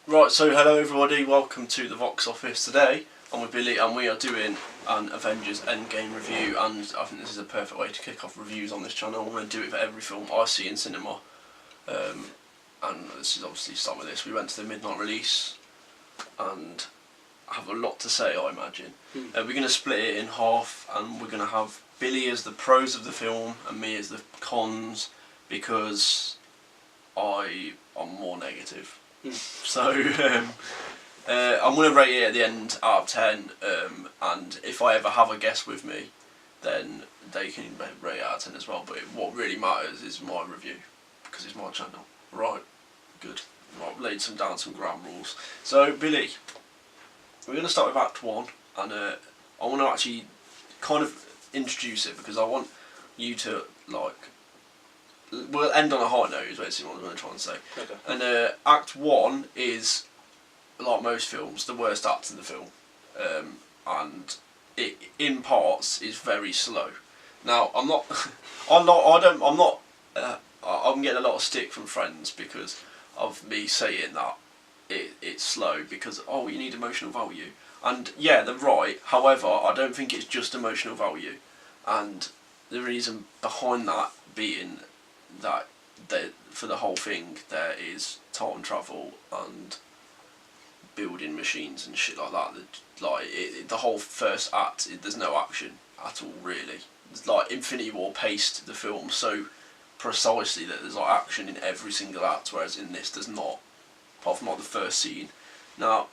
Right, so hello everybody, welcome to the VOX office. Today I'm with Billy and we are doing an Avengers Endgame review, and I think this is a perfect way to kick off reviews on this channel. I'm going to do it for every film I see in cinema, and this is obviously start with this. We went to the midnight release and have a lot to say, I imagine. We're going to split it in half, and we're going to have Billy as the pros of the film and me as the cons, because I'm more negative. So I'm going to rate it at the end out of 10, and if I ever have a guest with me, then they can rate it out of 10 as well. But what really matters is my review, because it's my channel. Right, good. Right, I've laid down some ground rules. So Billy, we're going to start with Act 1, and I want to actually kind of introduce it, because I want you to, like, we'll end on a high note is basically what I'm going to try and say. Okay. And Act 1 is, like most films, the worst act in the film, and it in parts is very slow. Now I'm getting a lot of stick from friends because of me saying that it's slow, because you need emotional value, and yeah, they're right. However, I don't think it's just emotional value, and the reason behind that being that for the whole thing there is time travel and building machines and shit like that. The whole first act, there's no action at all really. It's like Infinity War paced the film so precisely that there's like action in every single act, whereas in this there's not, apart from like the first scene. Now,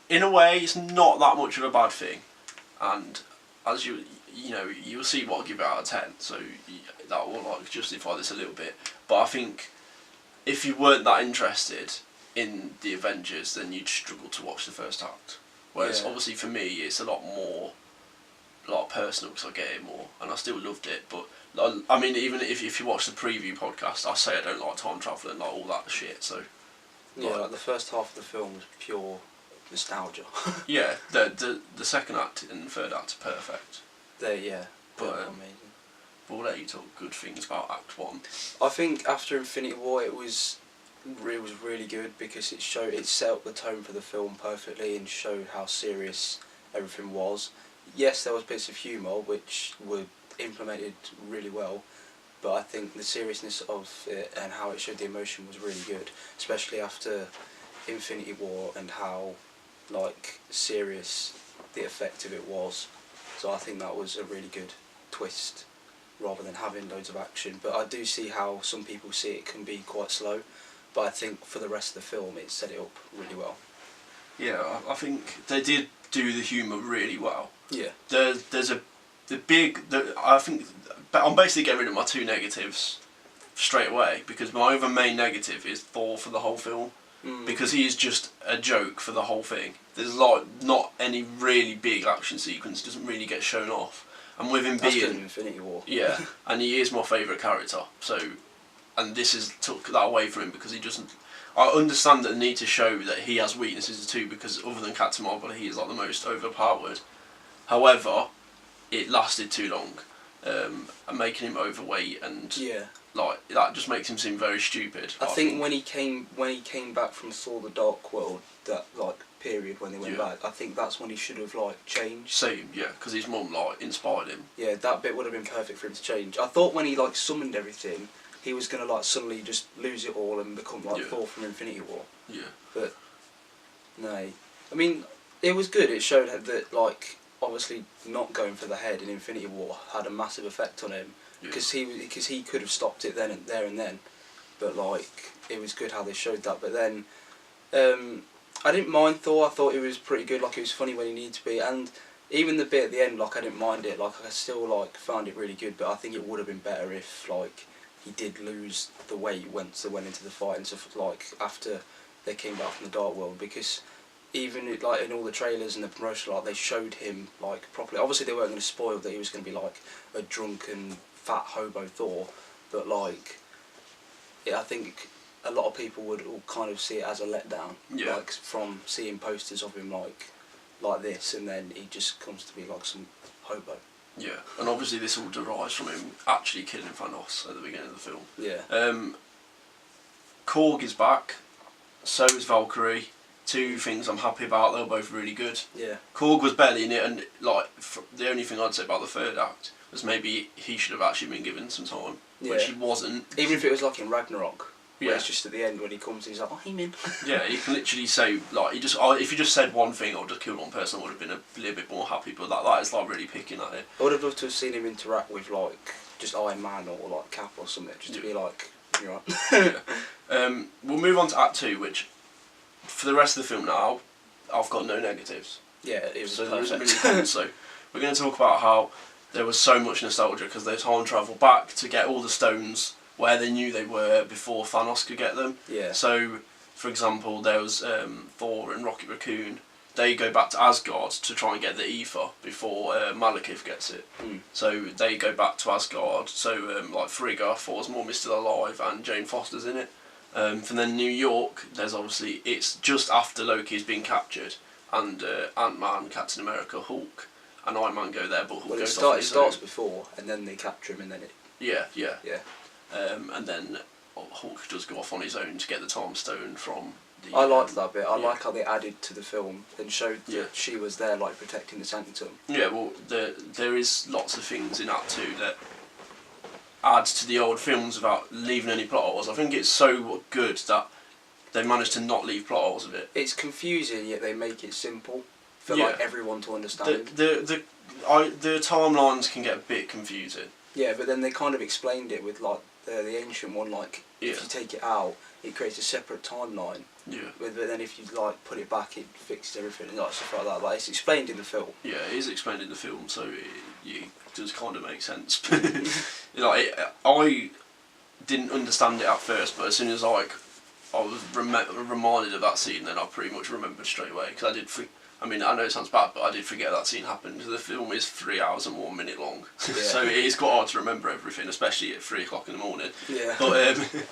in a way, it's not that much of a bad thing, and as you'll see what I'll give it out of 10, so that will like justify this a little bit. But I think if you weren't that interested in the Avengers, then you'd struggle to watch the first act. Whereas obviously for me, it's a lot more like personal, because I get it more, and I still loved it. But I mean, even if you watch the preview podcast, I say I don't like time travel and like all that shit. So yeah, like the first half of the film was pure nostalgia. Yeah, the second act and third act are perfect. But amazing. We'll let you talk good things about Act 1. I think after Infinity War it was really good, because it set up the tone for the film perfectly and showed how serious everything was. Yes, there was bits of humour which were implemented really well, but I think the seriousness of it and how it showed the emotion was really good, especially after Infinity War and how like serious the effect of it was. So I think that was a really good twist, rather than having loads of action. But I do see how some people see it can be quite slow, but I think for the rest of the film it set it up really well. Yeah, I think they did do the humour really well. Yeah. I think I'm basically getting rid of my two negatives straight away, because my other main negative is Thor for the whole film, because he is just a joke for the whole thing. There's like not any really big action sequence, doesn't really get shown off, and with him being Infinity War. Yeah, and he is my favourite character. So, and this has took that away from him, because he doesn't. I understand the need to show that he has weaknesses too, because other than Captain Marvel, he is like the most overpowered. However, it lasted too long, and making him overweight and like that just makes him seem very stupid. I think when he came back from Thor: The Dark World, that like period when they went back, I think that's when he should have like changed. Same, yeah, because his mum like inspired him. Yeah, that bit would have been perfect for him to change. I thought when he like summoned everything, he was gonna like suddenly just lose it all and become like Thor from Infinity War. Yeah. But no, I mean it was good. It showed that like obviously not going for the head in Infinity War had a massive effect on him, because he could have stopped it then and then. But like it was good how they showed that. But then I didn't mind Thor. I thought it was pretty good. Like it was funny when he needed to be, and even the bit at the end, like I didn't mind it. Like I still like found it really good. But I think it would have been better if like he did lose the weight once they went into the fight and stuff, like after they came back from the Dark World, because even like in all the trailers and the promotional, like they showed him like properly. Obviously they weren't going to spoil that he was going to be like a drunken fat hobo Thor, but like I think a lot of people would all kind of see it as a letdown, like from seeing posters of him like this, and then he just comes to be like some hobo. Yeah, and obviously this all derives from him actually killing Thanos at the beginning of the film. Yeah. Korg is back. so is Valkyrie. Two things I'm happy about. They were both really good. Yeah. Korg was barely in it, and like the only thing I'd say about the third act was maybe he should have actually been given some time, which he wasn't. Even if it was like in Ragnarok. Yeah. Where it's just at the end when he comes and he's like, oh, I'm in. Yeah, he can literally say, like, if he just said one thing or just killed one person, I would have been a little bit more happy, but that is, like, really picking at it. I would have loved to have seen him interact with, like, just Iron Man or, like, Cap or something, just to be like, you're right. Yeah. We'll move on to Act 2, which, for the rest of the film now, I've got no negatives. Yeah, it was so perfect. There isn't really cons, so we're going to talk about how there was so much nostalgia, because they time travel back to get all the stones where they knew they were before Thanos could get them. Yeah. So, for example, there was Thor and Rocket Raccoon. They go back to Asgard to try and get the ether before Malekith gets it. Mm. So they go back to Asgard. So like Frigga, Thor's mum is still alive, and Jane Foster's in it. And then New York, there's obviously, it's just after Loki's been captured, and Ant-Man, Captain America, Hulk, and Iron Man go there, but Hulk goes off. It starts before, and then they capture him, and then it. Yeah. Yeah. And then Hulk does go off on his own to get the Time Stone from the... I liked that bit. I like how they added to the film and showed that she was there, like, protecting the Sanctum. Yeah, well, there is lots of things in Act 2 that adds to the old films without leaving any plot holes. I think it's so good that they managed to not leave plot holes of it. It's confusing, yet they make it simple for like everyone to understand. The timelines can get a bit confusing. Yeah, but then they kind of explained it with like the ancient one, like if you take it out, it creates a separate timeline. Yeah. But then if you like put it back, it fixes everything and like stuff like that. Like it's explained in the film. Yeah, it is explained in the film, so it does kind of make sense. Like I didn't understand it at first, but as soon as I was reminded of that scene, then I pretty much remembered straight away, because I did. I mean, I know it sounds bad, but I did forget that scene happened. The film is 3 hours and 1 minute long, so it is quite hard to remember everything, especially at 3 o'clock in the morning. Yeah. But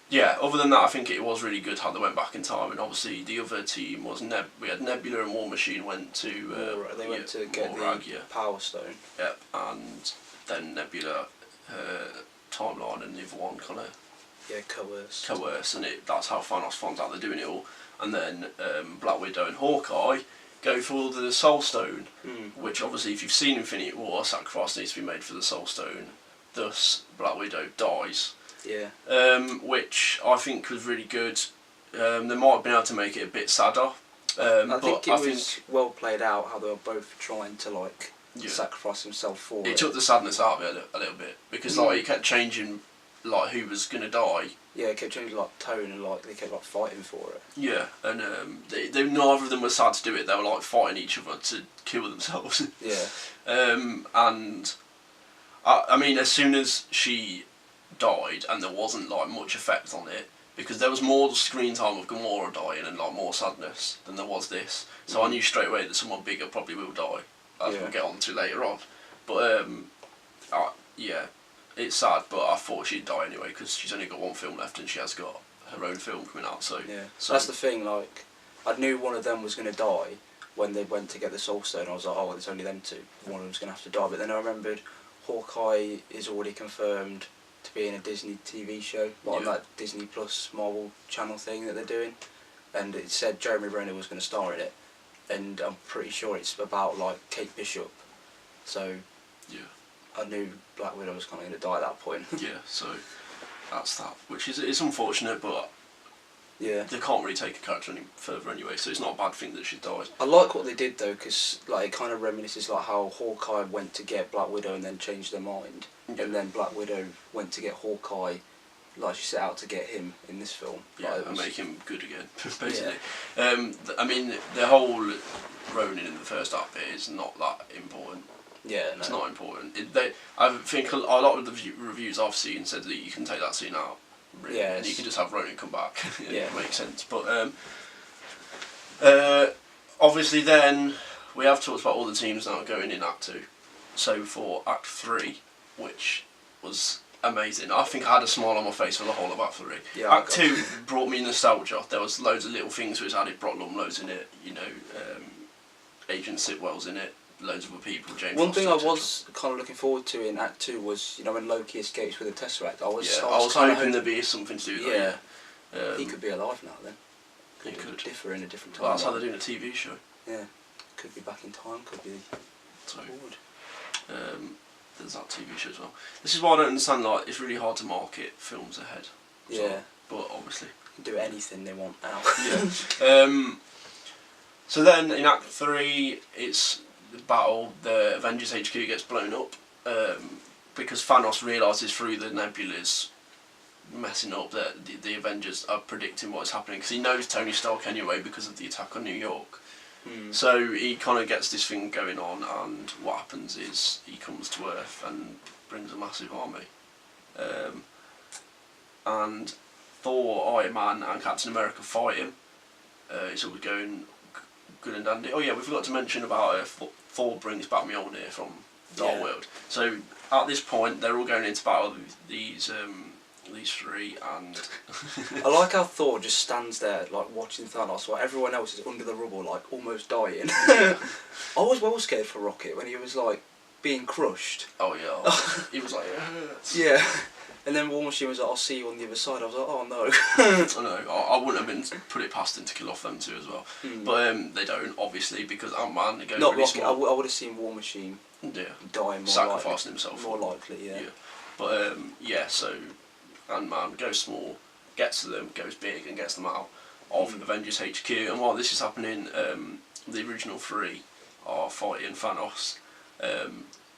yeah, other than that, I think it was really good how they went back in time, and obviously the other team was we had Nebula and War Machine went to they went to get Morag, the Power Stone. Yep, and then Nebula, Timeline, and the other one kind of coerce, and that's how Thanos finds out they're doing it all. And then Black Widow and Hawkeye go for the Soul Stone, which obviously, if you've seen Infinity War, a sacrifice needs to be made for the Soul Stone. Thus, Black Widow dies. Yeah. Which I think was really good. They might have been able to make it a bit sadder. I think it was well played out how they were both trying to like sacrifice themselves for it. It took the sadness out of it a little bit, because like it kept changing, like who was gonna die. Yeah, it kept changing like tone, and like they kept like fighting for it. Yeah, and they neither of them were sad to do it. They were like fighting each other to kill themselves. Yeah. And I mean, as soon as she died, and there wasn't like much effect on it, because there was more screen time of Gamora dying and like more sadness than there was this. So I knew straight away that someone bigger probably will die, as we'll get on to later on. But yeah. It's sad, but I thought she'd die anyway, because she's only got one film left and she has got her own film coming out. So that's the thing. Like, I knew one of them was going to die when they went to get the Soul Stone. I was like, oh, well, it's only them two. One of them's going to have to die. But then I remembered Hawkeye is already confirmed to be in a Disney TV show, like on that Disney Plus Marvel channel thing that they're doing, and it said Jeremy Renner was going to star in it, and I'm pretty sure it's about like Kate Bishop. So I knew Black Widow was kind of going to die at that point. Yeah, so that's that, which is it's unfortunate, but they can't really take a character any further anyway, so it's not a bad thing that she died. I like what they did though, because like it kind of reminisces like how Hawkeye went to get Black Widow and then changed their mind, and then Black Widow went to get Hawkeye, like she set out to get him in this film. Yeah, and make him good again, basically. I mean, the whole Ronin in the first act bit is not that important. Yeah, no. It's not important. I think a lot of the reviews I've seen said that you can take that scene out, really, and you can just have Ronin come back. It makes sense. But obviously, then we have talked about all the teams now going in Act 2. So for Act 3, which was amazing, I think I had a smile on my face for the whole of Act 3. Yeah, Act 2 brought me nostalgia. There was loads of little things which added Brock Lumlow's in it. You know, Agent Sitwell's in it. Loads of other people, James One Foster, thing I was kind of looking forward to in Act 2 was, you know, when Loki escapes with the Tesseract. I was hoping there'd be something to do with that. He could be alive now then. It could differ in a different time. Well, that's how they're doing a TV show. Yeah, could be back in time, could be forward. There's that TV show as well. This is why I don't understand. Like, it's really hard to market films ahead. Yeah. But obviously, do anything they want now. Yeah. So then in Act 3, it's the battle. The Avengers HQ gets blown up because Thanos realises through the nebulas messing up that the Avengers are predicting what's happening because he knows Tony Stark anyway because of the attack on New York. So he kind of gets this thing going on, and what happens is he comes to Earth and brings a massive army. And Thor, Iron Man and Captain America fight him. It's all going good and dandy. Oh yeah, we forgot to mention about Thor brings back Mjolnir from Dark World. So at this point they're all going into battle with these three, and I like how Thor just stands there like watching Thanos while everyone else is under the rubble like almost dying. I was well scared for Rocket when he was like being crushed. Oh yeah. He was like, it hurts. Yeah. And then War Machine was like, I'll see you on the other side. I was like, oh no. I know, I wouldn't have been put it past him to kill off them two as well. But they don't, obviously, because Ant-Man, they go not really Rocket, small. I would have seen War Machine die more sacrificing himself. More likely, yeah. But so Ant-Man goes small, gets to them, goes big and gets them out of Avengers HQ. And while this is happening, the original three are fighting Thanos.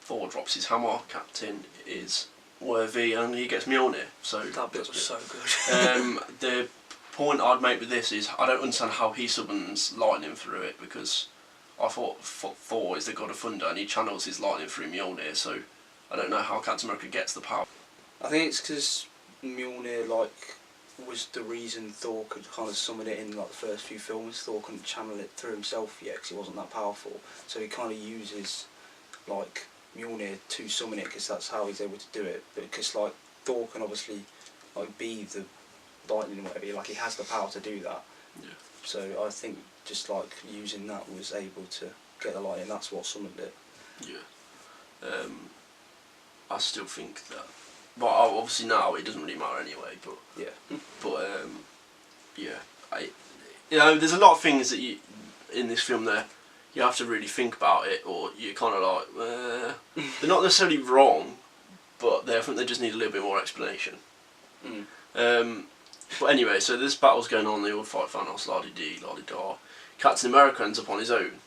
Thor drops his hammer, Captain is worthy, and he gets Mjolnir. So that bit was so good. The point I'd make with this is I don't understand how he summons lightning through it, because I thought Thor is the god of thunder and he channels his lightning through Mjolnir, so I don't know how Captain America gets the power. I think it's because Mjolnir was the reason Thor could kind of summon it in like the first few films. Thor couldn't channel it through himself yet because he wasn't that powerful, so he kind of uses like Mjolnir to summon it because that's how he's able to do it. But because like Thor can obviously like be the lightning and whatever, like he has the power to do that. Yeah. So I think just like using that was able to get the lightning. That's what summoned it. Yeah. I still think that. Well, obviously now it doesn't really matter anyway. But yeah. But there's a lot of things that you in this film there. You have to really think about it, or you're kind of like, they're not necessarily wrong, but I think they just need a little bit more explanation. But anyway, so this battle's going on, they all fight Thanos, la-di-dee, la-di-da. Captain America ends up on his own,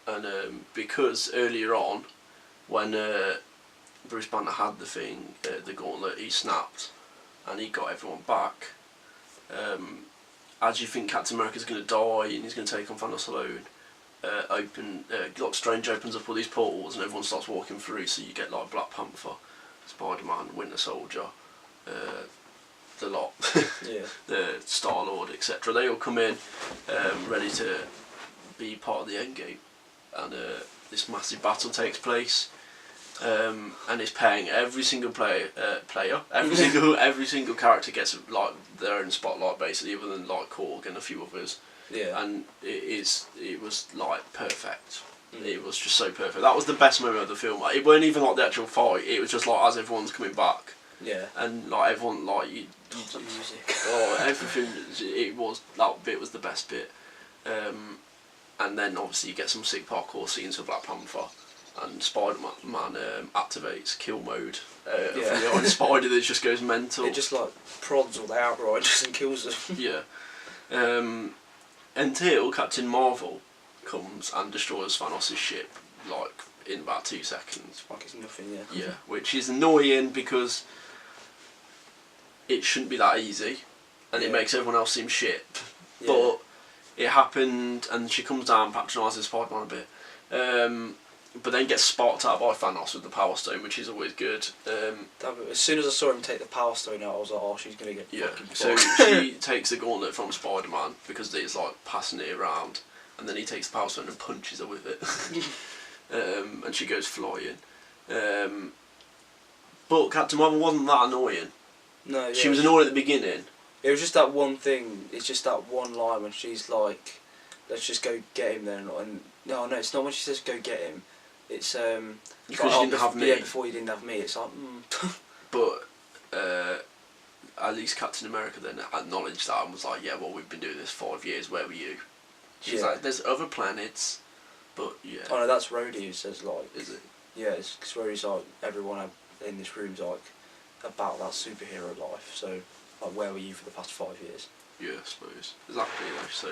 and because earlier on, when Bruce Banner had the thing, the gauntlet, he snapped, and he got everyone back. As you think Captain America's going to die, and he's going to take on Thanos alone, Doctor Strange opens up all these portals and everyone starts walking through, so you get like Black Panther, Spider-Man, Winter Soldier, the lot, the Star-Lord, etc. They all come in ready to be part of the Endgame, and this massive battle takes place, and it's paying every single player, every single character gets like their own spotlight basically, other than like Korg and a few others. Yeah. And it was like perfect. It was just so perfect. That was the best moment of the film. Like, it weren't even like the actual fight. It was just like as everyone's coming back. Yeah. And like everyone like the music. Everything. It was that bit was the best bit. And then obviously you get some sick parkour scenes for Black Panther, and Spider-Man activates kill mode. From the Iron Spider that just goes mental. It just like prods all the outriders and kills them. Yeah. Until Captain Marvel comes and destroys Thanos' ship, like, in about 2 seconds. Like it's nothing, yeah. Yeah, which is annoying because it shouldn't be that easy, and it makes everyone else seem shit. Yeah. But it happened, and she comes down, patronises Spider-Man a bit, but then gets sparked out by Thanos with the Power Stone, which is always good. As soon as I saw him take the Power Stone out, I was like, oh, she's going to get fucking so she takes the gauntlet from Spider-Man, because it's like passing it around, and then he takes the Power Stone and punches her with it. And she goes flying. But Captain Marvel wasn't that annoying. No, yeah. She was annoying at the beginning. It was just that one thing, it's just that one line when she's like, let's just go get him then. And no, it's not when she says go get him. It's because you didn't have me. Yeah, before you didn't have me. It's like, But at least Captain America then acknowledged that and was like, yeah, well, we've been doing this 5 years, where were you? She's like, there's other planets, but yeah. Oh no, that's Rhodey who says like... Is it? Yeah, it's cause where he's like, everyone in this room's like, about that superhero life, so like, where were you for the past 5 years? Yeah, I suppose. Exactly, though, so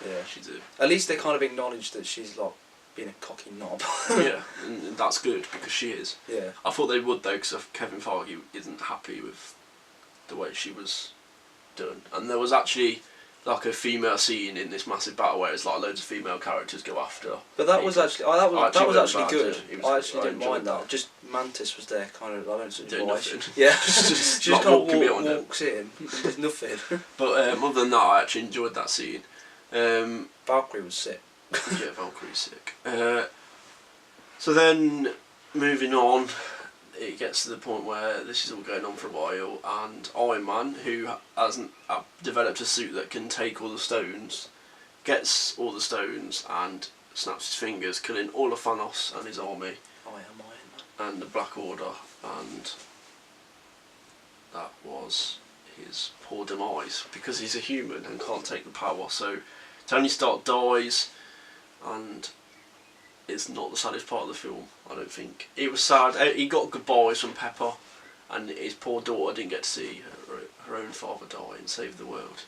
yeah. She did. At least they kind of acknowledge that she's like, being a cocky knob. Yeah, and that's good, because she is. Yeah. I thought they would, though, because Kevin Feige isn't happy with the way she was done. And there was actually like a female scene in this massive battle where it's like loads of female characters go after. But that was actually that was actually good. I actually didn't mind that. Just Mantis was there, kind of. I don't know why. Yeah, she just kind of walks in. There's nothing. But other than that, I actually enjoyed that scene. Valkyrie was sick. Yeah, Valkyrie's sick. So then, moving on, it gets to the point where this is all going on for a while, and Iron Man, who hasn't developed a suit that can take all the stones, gets all the stones and snaps his fingers, killing all of Thanos and his army. I am Iron Man. And the Black Order, and that was his poor demise, because he's a human and can't take the power. So Tony Stark dies, and it's not the saddest part of the film, I don't think. It was sad. He got goodbyes from Pepper, and his poor daughter didn't get to see her own father die and save the world.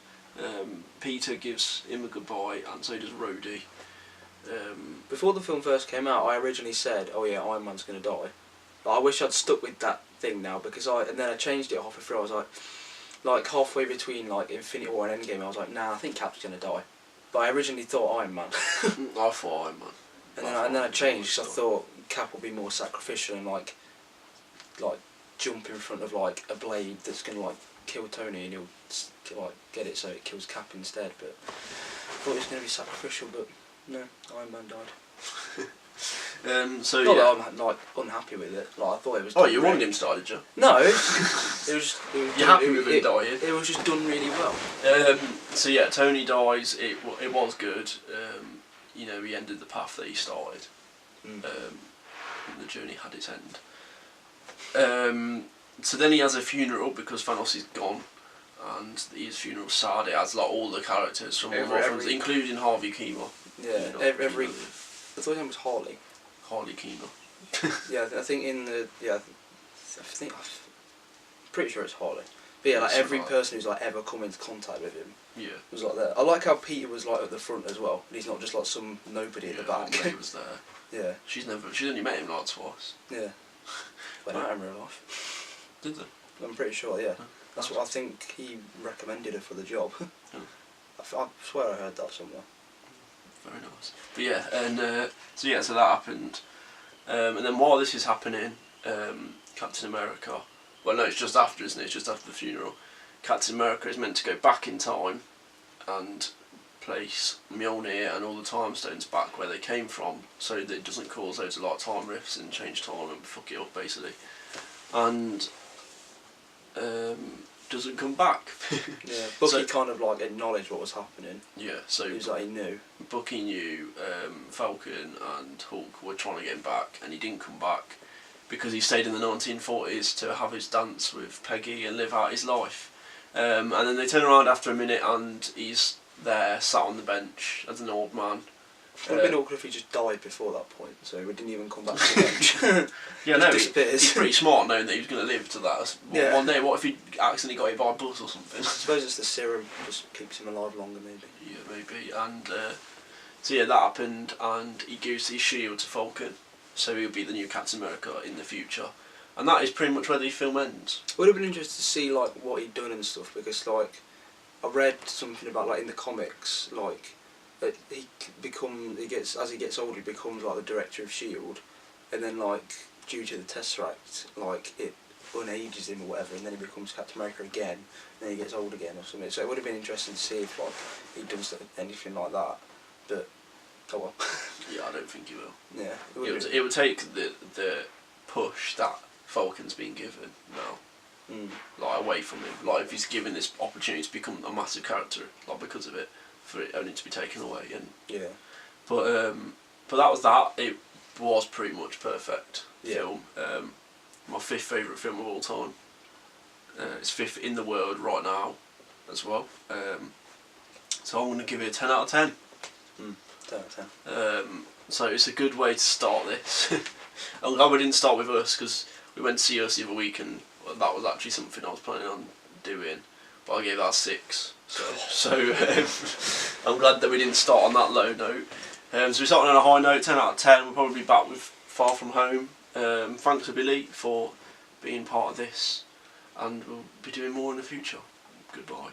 Peter gives him a goodbye, and so does Rhodey. Before the film first came out, I originally said, "Oh yeah, Iron Man's gonna die." But I wish I'd stuck with that thing now, because and then I changed it halfway through. I was like halfway between like Infinity War and Endgame, I was like, "Nah, I think Cap's gonna die." But I originally thought Iron Man. I thought Iron Man. And then I changed, because I thought Cap will be more sacrificial and like jump in front of like a blade that's gonna like kill Tony, and he'll like get it so it kills Cap instead. But I thought it was gonna be sacrificial, but no, Iron Man died. So not yeah. that I'm like unhappy with it. Like I thought it was. Oh, you wanted him to die, did you? No, it was You're happy with him dying? It was just done really well. So yeah, Tony dies. It was good. You know, he ended the path that he started. And the journey had its end. So then he has a funeral, because Thanos is gone, and his funeral's sad. It has like all the characters from all films, including Harvey Keitel. Yeah, every. I thought his name was Harley. Harley Keitel. Yeah, I think I'm pretty sure it's Harley. But yeah, like every person who's like ever come into contact with him. Yeah. Was like that. I like how Peter was like at the front as well. He's not just like some nobody at the back. He was there. Yeah. She's only met him like twice. Yeah. Went out in real life. Did they? I'm pretty sure. Yeah. That's what I think. He recommended her for the job. I swear I heard that somewhere. Very nice. But yeah, and so that happened, and then while this is happening, Captain America. Well, no, it's just after, isn't it? It's just after the funeral. Captain America is meant to go back in time and place Mjolnir and all the time stones back where they came from, so that it doesn't cause loads of like time rifts and change time and fuck it up basically. And doesn't come back. Yeah, Bucky kind of like acknowledged what was happening. Yeah, so he was like, he knew. Bucky knew Falcon and Hulk were trying to get him back, and he didn't come back because he stayed in the 1940s to have his dance with Peggy and live out his life. And then they turn around after a minute, and he's there, sat on the bench as an old man. It would have been awkward if he just died before that point, so he didn't even come back to the bench. Yeah, no, he's pretty smart knowing that he was going to live to that. One day, what if he accidentally got hit by a bus or something? I suppose it's the serum, just keeps him alive longer maybe. Yeah, maybe. And so yeah, that happened, and he gives his shield to Falcon, so he'll be the new Captain America in the future. And that is pretty much where the film ends. It would have been interesting to see like what he'd done and stuff, because like I read something about like in the comics, like that he gets as he gets older, he becomes like the director of S.H.I.E.L.D., and then like due to the Tesseract, like it unages him or whatever, and then he becomes Captain America again, and then he gets old again or something. So it would have been interesting to see if like he'd done anything like that, but oh well. Yeah, I don't think he will. Yeah, it would take the push that Falcon's been given now, like away from him. Like if he's given this opportunity to become a massive character, like because of it, for it only to be taken away. And yeah, but that was that. It was pretty much perfect film. My 5th favourite film of all time. It's 5th in the world right now as well. So I'm going to give it a 10 out of 10. 10 out of 10. So it's a good way to start this. I'm glad we didn't start with Us, because we went to see Us the other week and that was actually something I was planning on doing, but I gave that a 6. So I'm glad that we didn't start on that low note. So we started on a high note, 10 out of 10. We'll probably be back with Far From Home. Thanks to Billy for being part of this, and we'll be doing more in the future. Goodbye.